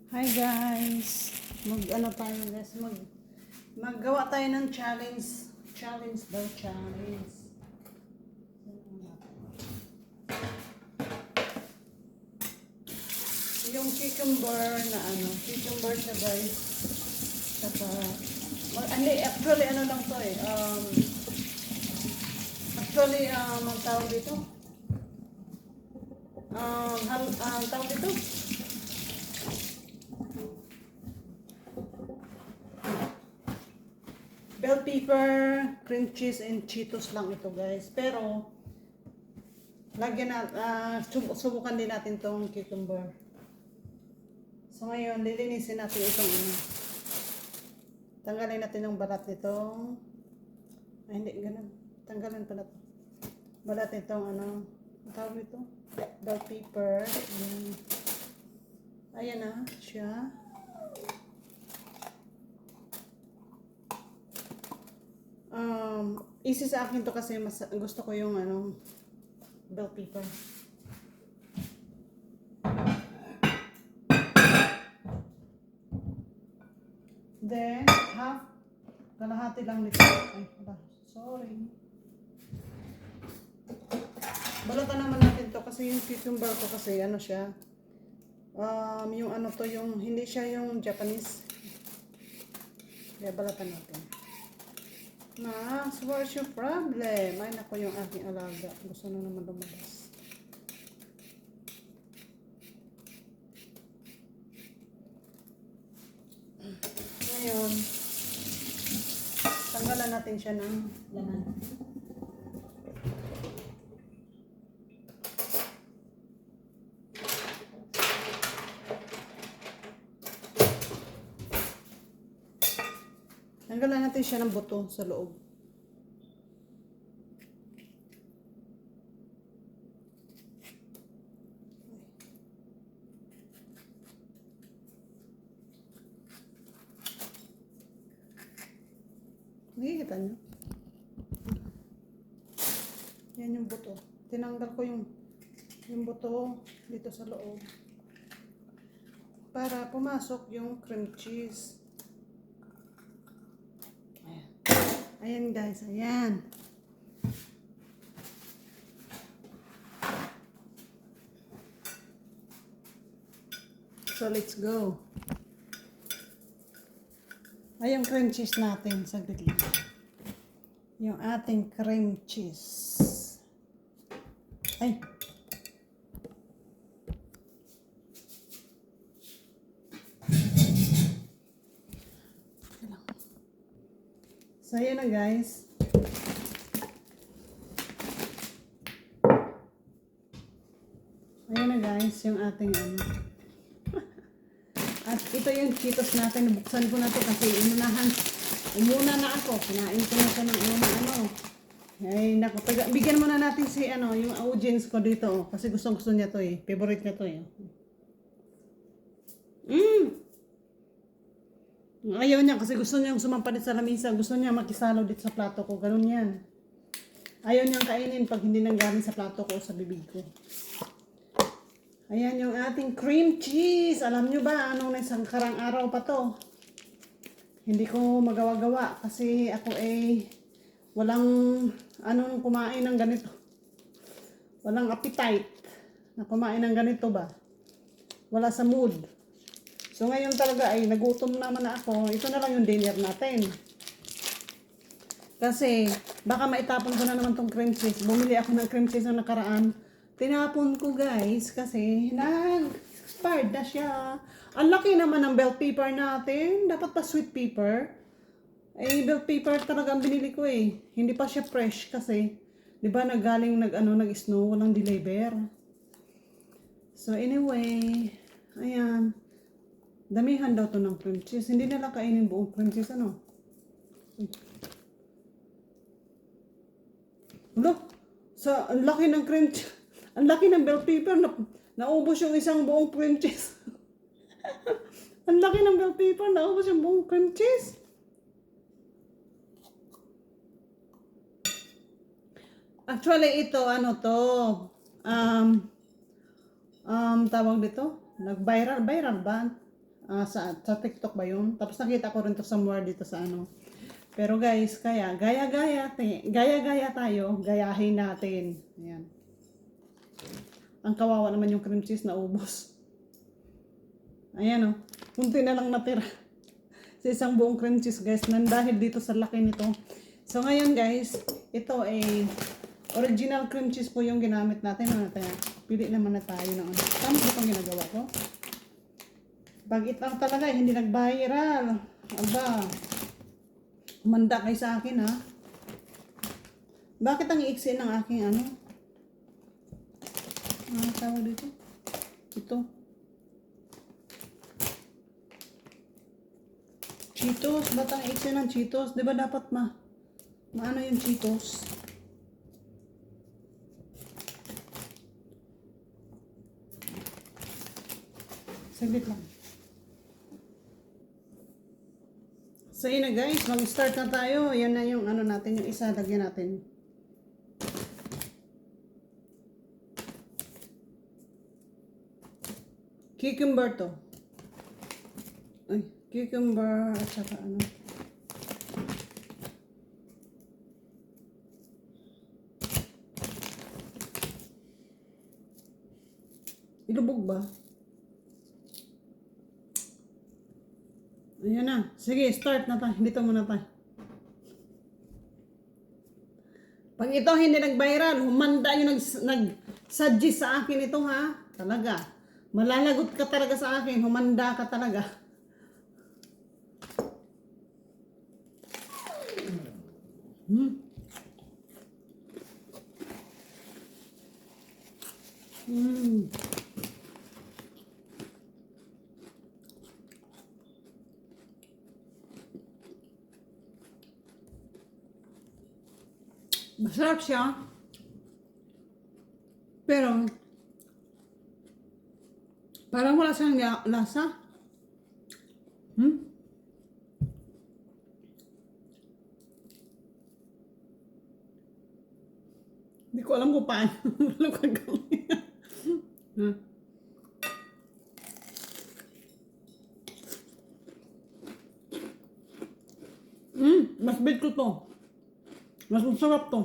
Hi guys. Mag-ano tayo guys, maggawa tayo ng challenge. Challenge daw, challenge. Yung cucumber na cucumber siya guys. Saka, actually ano lang to eh. Ang tawag dito. Tawag dito. Bell pepper, cream cheese, and Cheetos lang ito guys. Pero, lagyan na, subukan din natin tong cucumber. So ngayon, lilinisin natin itong tanggalin natin yung balat nitong, hindi, ganun. Tanggalin pala ito. Balat nitong ang tawag ito? Bell pepper. Ayan na siya. Easy sa akin to kasi gusto ko yung bell pepper. Then, kalahati lang nito. Ay, sorry. Balatan naman natin to kasi yung cucumber ko kasi siya. Yung yung hindi siya yung Japanese. Kaya balatan natin. Max, what's your problem? Ay, nako yung aking alaga. Gusto na naman lumabas. Ngayon, tanggalan natin siya ng laman. Tanggalan natin siya ng buto sa loob. Nakikita niyo? Yan yung buto. Tinanggal ko yung buto dito sa loob. Para pumasok yung cream cheese. Ayan guys, ayan. So let's go. Ay, yung cream cheese natin, saglit lang. Yung ating cream cheese. Ay. So, ayan na guys. Ayan na guys, yung ating At ito yung Cheetos natin. Buksan ko na to kasi umuna na ako. Kinain ko na siya ng Ay, naku. Bigyan muna natin si yung audience ko dito. Kasi gusto niya to eh. Favorite niya to eh. Ayaw niya kasi gusto niya sumampalit sa lamisa. Gusto niya makisalo dito sa plato ko. Ganun yan. Ayaw niyang kainin pag hindi nanggaling sa plato ko o sa bibig ko. Ayan yung ating cream cheese. Alam nyo ba anong isang karang araw pa to? Hindi ko magawa-gawa kasi ako walang kumain ng ganito. Walang appetite na kumain ng ganito ba? Wala sa mood. So ngayon talaga ay nagutom naman na ako. Ito na lang yung dinner natin. Kasi baka maitapon ko na naman tong cream cheese. Bumili ako ng cream cheese na nakaraan. Tinapon ko guys kasi nag-expired na siya. Ang laki naman ng bell pepper natin. Dapat pa sweet pepper. Bell pepper talaga ang binili ko eh. Hindi pa siya fresh kasi 'di ba naggaling nag-snow, walang deliver. So anyway, ayan. Damihan daw to ng cream cheese. Hindi nila kainin buong cream cheese Look, ang laki ng cream cheese. Ang laki ng bell pepper, naubos yung isang buong cream cheese. Ang laki ng bell pepper, naubos yung buong cream cheese. Actually, ito, tawag dito, nag-viral ba? Sa TikTok ba yun? Tapos nakita ko rin to somewhere dito sa ano. Pero guys, kaya gaya-gaya tayo, gayahin natin. Ayan. Ang kawawa naman yung cream cheese na ubos. Ayan, oh. Kunti na lang natira sa isang buong cream cheese, guys, dahil dito sa laki nito. So ngayon, guys, ito ay original cream cheese po yung ginamit natin. Pili naman na tayo ng ano. Tama ba itong ginagawa ko? Bagit lang talaga, hindi nag-viral. Aba, manda kay sa akin, ha? Bakit ang iiksi ng aking ano? Ano tawag dito? Ito. Cheetos. Ba't ang iiksi ng Cheetos? Di ba dapat maano yung Cheetos? Saglit lang. So yun na guys, mag-start na tayo. Yan na yung ano natin, yung isa, lagyan natin. Cucumber to. Ay, cucumber at saka ano. Ilubog ba? Ayan na. Sige, start na tayo. Dito muna tayo. Pag ito hindi nag-viral, humanda yung nag-suggest sa akin ito, ha? Talaga. Malalagot ka talaga sa akin. Humanda ka talaga. Masarap siya. Pero, parang wala siyang lasa. Hindi ko alam kung paano. Alam ko gawin. Mas bait ko to. Mas masarap to.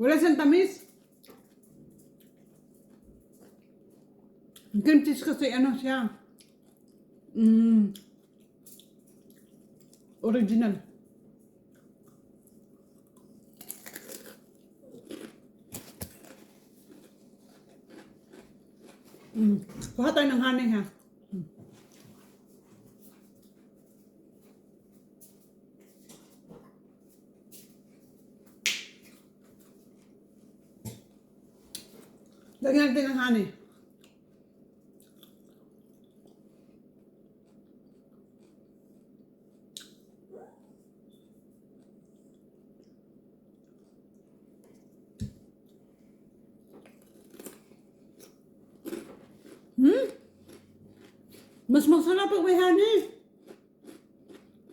Wala siyang tamis. Cream cheese kasi ano siya. Original. Kuha tayo ng honey, ha. Lagyan natin ng honey. Mas masarap pag may honey.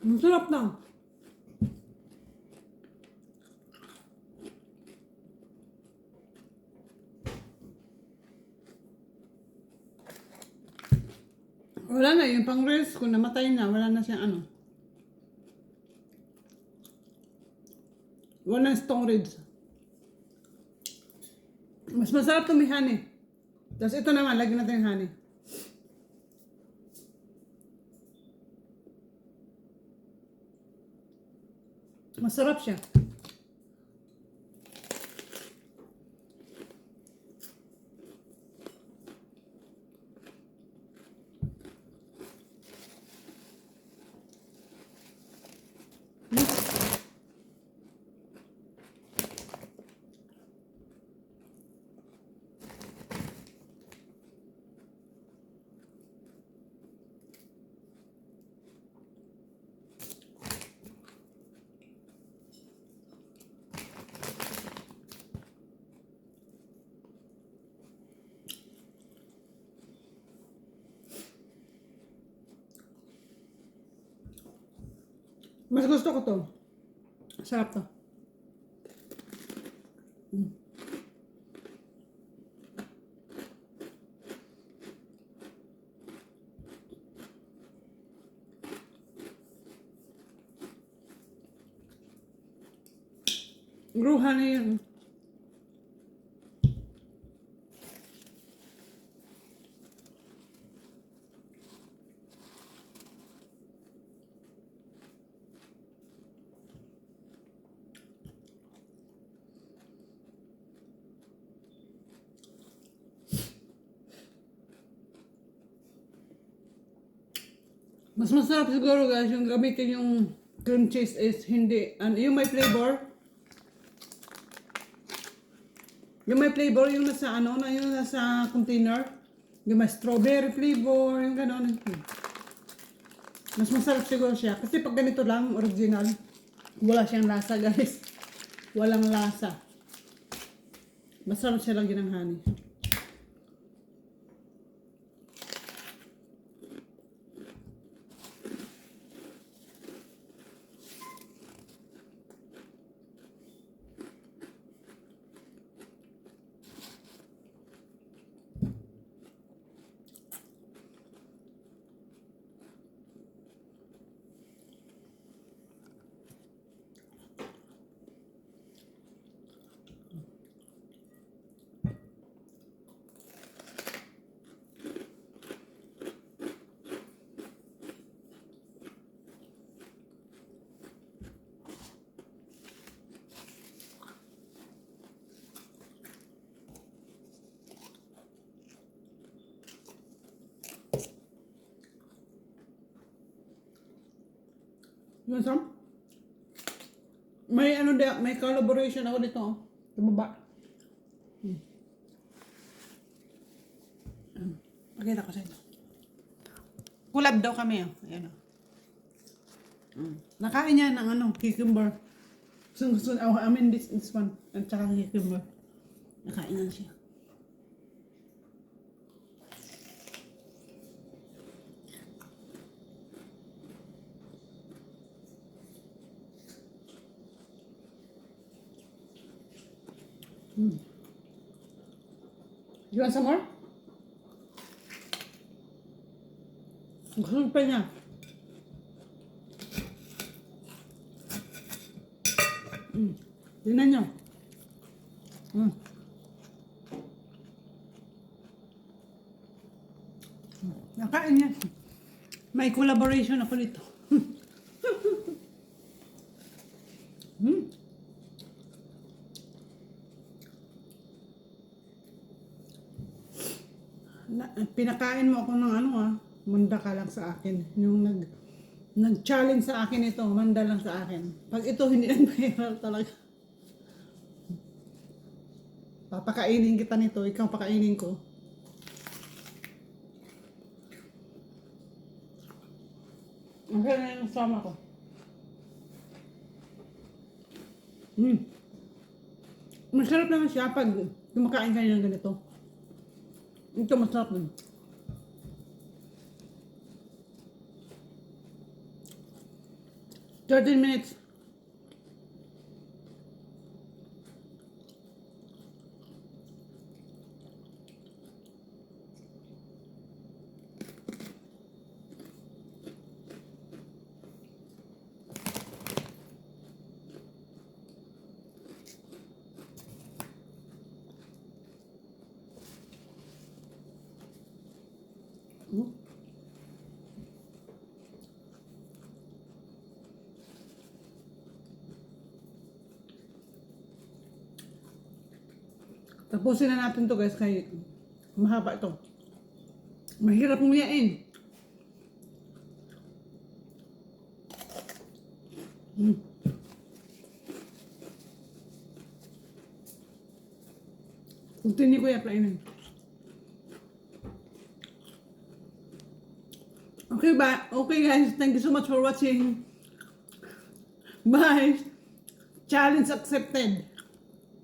Masarap na. Wala na, yung pang reels ko namatay na, wala na siyang ano. Wala na stone ribs. Mas masarap to may honey. Tapos ito naman, lagyan natin yung honey. Masarap siya. Mas gusto ko to. Sarap to. Gruha na yun. Mas masarap siguro guys yung gamitin yung cream cheese is hindi, yung may flavor. Yung may flavor, yung nasa ano, yung nasa container. Yung may strawberry flavor, yung gano'n. Mas masarap siguro siya. Kasi pag ganito lang, original, wala siyang lasa guys. Walang lasa. Masarap siya lagi ng honey. Yun sam? May ano dia, may collaboration ako dito. Oh. Sa baba. Pakita ko sa inyo. Collab daw kami. Oh. Ayan, oh. Nakain niya ng ano, cucumber. I mean this one. At saka cucumber. Nakain na siya. You want some more? Gusto pa niya. Tingnan niyo. Nakain niya. May collaboration ako dito. Pinakain mo ako ng ano manda ka lang sa akin. Yung nag-challenge sa akin ito, manda lang sa akin. Pag ito hindi lang viral talaga. Papakainin kita nito, ikaw pakainin ko. Okay na yung sama ko. Masarap naman siya pag kumakain kayo ng ganito. Ito masarap din. $13 minutes. Tapusin na natin to guys kay mahaba ito. Mahirap nguyain. Continue ko i-applyin. Okay ba? Okay guys, thank you so much for watching. Bye. Challenge accepted.